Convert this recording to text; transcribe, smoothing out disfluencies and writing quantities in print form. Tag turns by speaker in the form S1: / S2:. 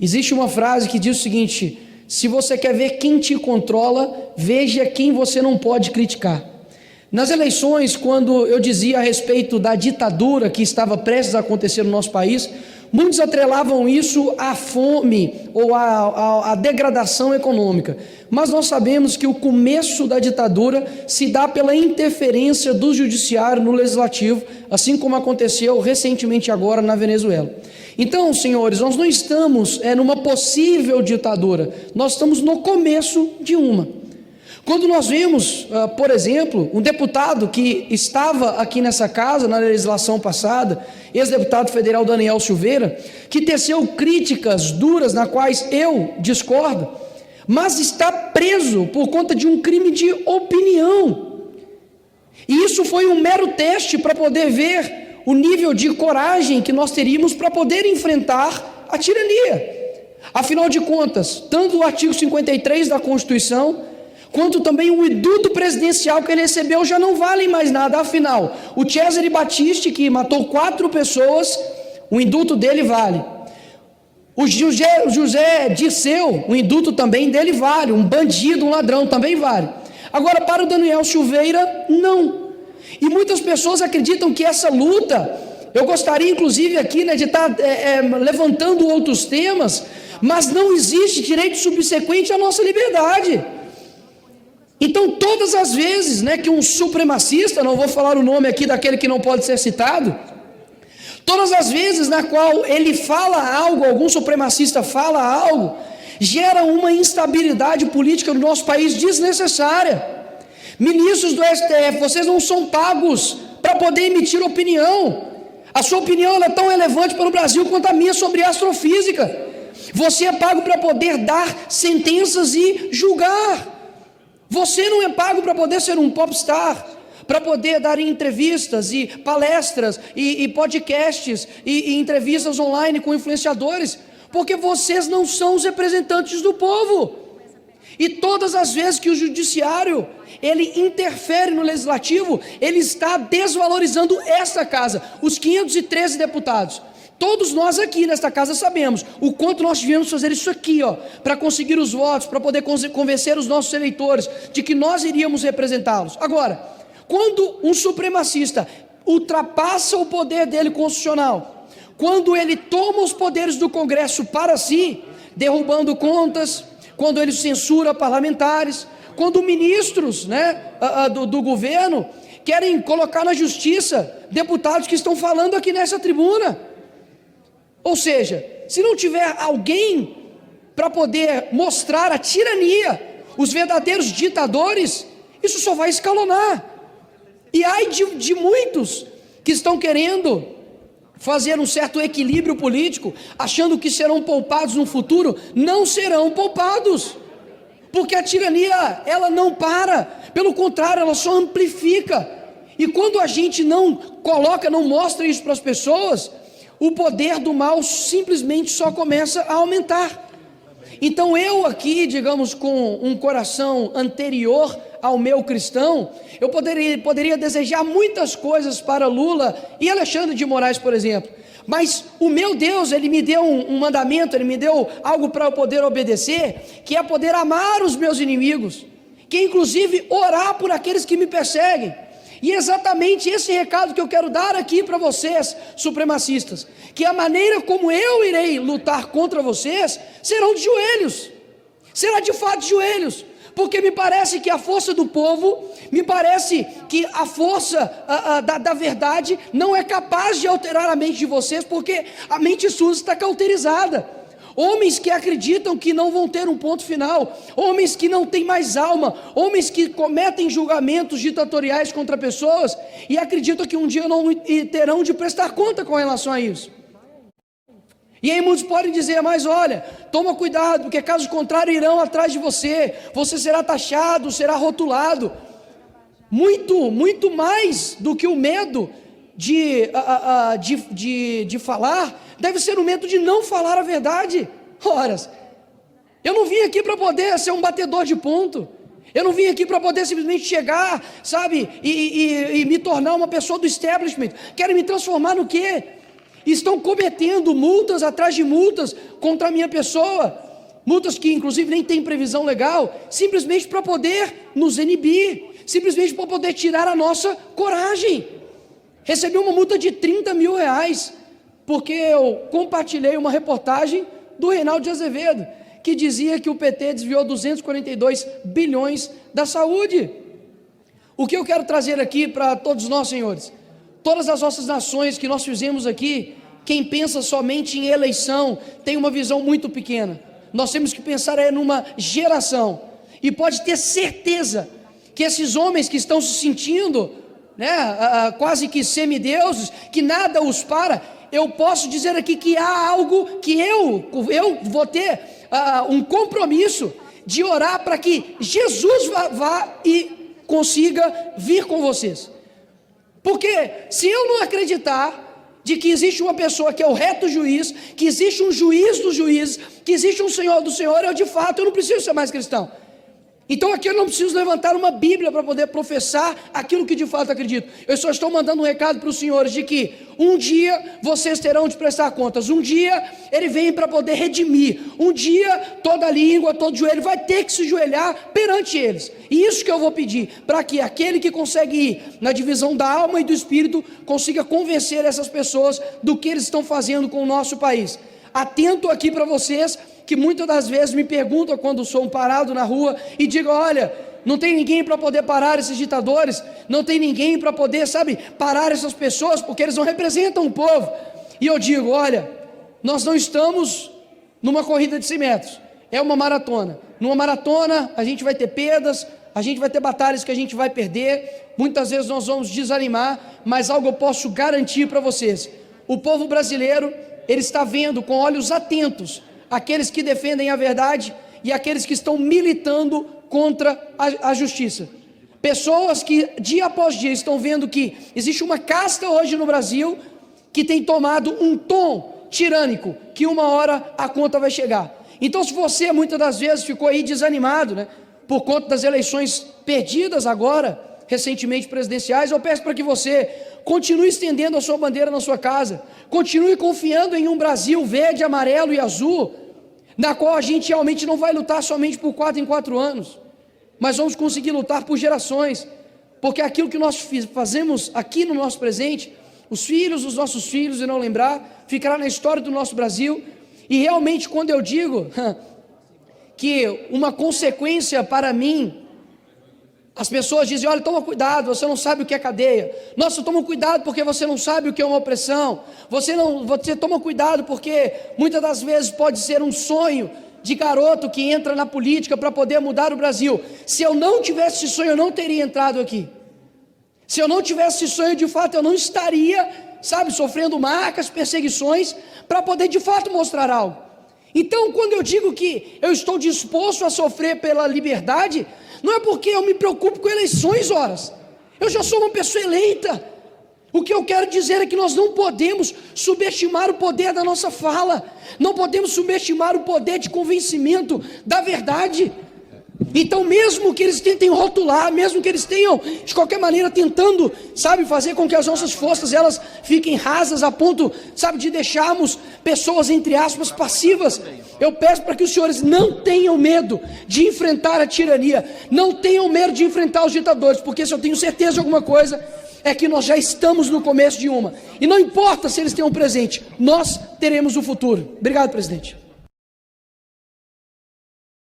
S1: Existe uma frase que diz o seguinte: se você quer ver quem te controla, veja quem você não pode criticar. Nas eleições, quando eu dizia a respeito da ditadura que estava prestes a acontecer no nosso país, muitos atrelavam isso à fome ou à degradação econômica. Mas nós sabemos que o começo da ditadura se dá pela interferência do judiciário no legislativo, assim como aconteceu recentemente agora na Venezuela. Então, senhores, nós não estamos numa possível ditadura, nós estamos no começo de uma. Quando nós vimos, por exemplo, um deputado que estava aqui nessa casa na legislação passada, ex-deputado federal Daniel Silveira, que teceu críticas duras, na quais eu discordo, mas está preso por conta de um crime de opinião. E isso foi um mero teste para poder ver o nível de coragem que nós teríamos para poder enfrentar a tirania. Afinal de contas, tanto o artigo 53 da Constituição, quanto também o induto presidencial que ele recebeu já não valem mais nada. Afinal, o Cesare Battisti, que matou 4 pessoas, o induto dele vale. O José Dirceu, o induto também dele vale. Um bandido, um ladrão também vale. Agora, para o Daniel Silveira, não. E muitas pessoas acreditam que essa luta, eu gostaria inclusive aqui de estar levantando outros temas, mas não existe direito subsequente à nossa liberdade. Então, todas as vezes que um supremacista, não vou falar o nome aqui daquele que não pode ser citado, todas as vezes na qual ele fala algo, algum supremacista fala algo, gera uma instabilidade política no nosso país desnecessária. Ministros do STF, vocês não são pagos para poder emitir opinião. A sua opinião é tão relevante para o Brasil quanto a minha sobre astrofísica. Você é pago para poder dar sentenças e julgar. Você não é pago para poder ser um popstar, para poder dar entrevistas e palestras e podcasts e entrevistas online com influenciadores, porque vocês não são os representantes do povo. E todas as vezes que o judiciário ele interfere no legislativo, ele está desvalorizando esta casa, os 513 deputados. Todos nós aqui nesta casa sabemos o quanto nós tivemos fazer isso aqui, para conseguir os votos, para poder convencer os nossos eleitores de que nós iríamos representá-los. Agora, quando um supremacista ultrapassa o poder dele constitucional, quando ele toma os poderes do Congresso para si, derrubando contas, quando ele censura parlamentares, quando ministros do governo querem colocar na justiça deputados que estão falando aqui nessa tribuna. Ou seja, se não tiver alguém para poder mostrar a tirania, os verdadeiros ditadores, isso só vai escalonar. E ai de muitos que estão querendo fazer um certo equilíbrio político, achando que serão poupados no futuro, não serão poupados. Porque a tirania, ela não para, pelo contrário, ela só amplifica. E quando a gente não coloca, não mostra isso para as pessoas, o poder do mal simplesmente só começa a aumentar. Então eu aqui, digamos, com um coração anterior ao meu cristão, eu poderia desejar muitas coisas para Lula e Alexandre de Moraes, por exemplo. Mas o meu Deus, Ele me deu um mandamento, Ele me deu algo para eu poder obedecer, que é poder amar os meus inimigos, que é inclusive orar por aqueles que me perseguem. E é exatamente esse recado que eu quero dar aqui para vocês, supremacistas, que a maneira como eu irei lutar contra vocês, serão de joelhos, será de fato de joelhos, porque me parece que a força do povo, me parece que a força da verdade não é capaz de alterar a mente de vocês, porque a mente sua está cauterizada. Homens que acreditam que não vão ter um ponto final, homens que não têm mais alma, homens que cometem julgamentos ditatoriais contra pessoas e acreditam que um dia não terão de prestar conta com relação a isso. E aí muitos podem dizer, mas olha, toma cuidado, porque caso contrário irão atrás de você, você será taxado, será rotulado. Muito mais do que o medo de falar, deve ser o medo de não falar a verdade. Ora, eu não vim aqui para poder ser um batedor de ponto, eu não vim aqui para poder simplesmente chegar, sabe, e me tornar uma pessoa do establishment. Querem me transformar no quê? estão cometendo multas atrás de multas contra a minha pessoa, multas que inclusive nem tem previsão legal, simplesmente para poder nos inibir, simplesmente para poder tirar a nossa coragem. Recebi uma multa de 30 mil reais, porque eu compartilhei uma reportagem do Reinaldo de Azevedo, que dizia que o PT desviou 242 bilhões da saúde. O que eu quero trazer aqui para todos nós, senhores, todas as nossas nações que nós fizemos aqui, quem pensa somente em eleição, tem uma visão muito pequena. Nós temos que pensar numa geração, e pode ter certeza, que esses homens que estão se sentindo, quase que semideuses, que nada os para, eu posso dizer aqui que há algo que eu vou ter um compromisso de orar para que Jesus vá e consiga vir com vocês. Porque se eu não acreditar de que existe uma pessoa que é o reto juiz, que existe um juiz dos juízes, que existe um Senhor do Senhor, eu não preciso ser mais cristão. Então aqui eu não preciso levantar uma Bíblia para poder professar aquilo que de fato acredito. Eu só estou mandando um recado para os senhores de que um dia vocês terão de prestar contas, um dia Ele vem para poder redimir, um dia toda língua, todo joelho vai ter que se joelhar perante eles. E isso que eu vou pedir, para que aquele que consegue ir na divisão da alma e do espírito, consiga convencer essas pessoas do que eles estão fazendo com o nosso país. Atento aqui para vocês, que muitas das vezes me perguntam quando sou parado na rua e digo, olha, não tem ninguém para poder parar esses ditadores, não tem ninguém para poder, parar essas pessoas, porque eles não representam o povo. E eu digo, olha, nós não estamos numa corrida de 100 metros, é uma maratona. Numa maratona a gente vai ter perdas, a gente vai ter batalhas que a gente vai perder, muitas vezes nós vamos desanimar, mas algo eu posso garantir para vocês, o povo brasileiro, ele está vendo com olhos atentos aqueles que defendem a verdade e aqueles que estão militando contra a justiça. Pessoas que dia após dia estão vendo que existe uma casta hoje no Brasil que tem tomado um tom tirânico, que uma hora a conta vai chegar. Então, se você muitas das vezes ficou aí desanimado, por conta das eleições perdidas agora, recentemente presidenciais, eu peço para que você continue estendendo a sua bandeira na sua casa, continue confiando em um Brasil verde, amarelo e azul, na qual a gente realmente não vai lutar somente por 4 em 4 anos, mas vamos conseguir lutar por gerações, porque aquilo que nós fazemos aqui no nosso presente, os filhos dos nossos filhos irão lembrar, ficará na história do nosso Brasil. E realmente quando eu digo que uma consequência para mim, as pessoas dizem, olha, toma cuidado, você não sabe o que é cadeia. Nossa, toma cuidado porque você não sabe o que é uma opressão. Você toma cuidado porque muitas das vezes pode ser um sonho de garoto que entra na política para poder mudar o Brasil. Se eu não tivesse esse sonho, eu não teria entrado aqui. Se eu não tivesse esse sonho, de fato, eu não estaria, sofrendo marcas, perseguições, para poder de fato mostrar algo. Então, quando eu digo que eu estou disposto a sofrer pela liberdade, não é porque eu me preocupo com eleições, horas. Eu já sou uma pessoa eleita. O que eu quero dizer é que nós não podemos subestimar o poder da nossa fala, não podemos subestimar o poder de convencimento da verdade. Então, mesmo que eles tentem rotular, mesmo que eles tenham, de qualquer maneira, tentando, fazer com que as nossas forças, elas fiquem rasas a ponto, de deixarmos pessoas, entre aspas, passivas, eu peço para que os senhores não tenham medo de enfrentar a tirania, não tenham medo de enfrentar os ditadores, porque se eu tenho certeza de alguma coisa, é que nós já estamos no começo de uma, e não importa se eles tenham um presente, nós teremos o futuro. Obrigado, presidente.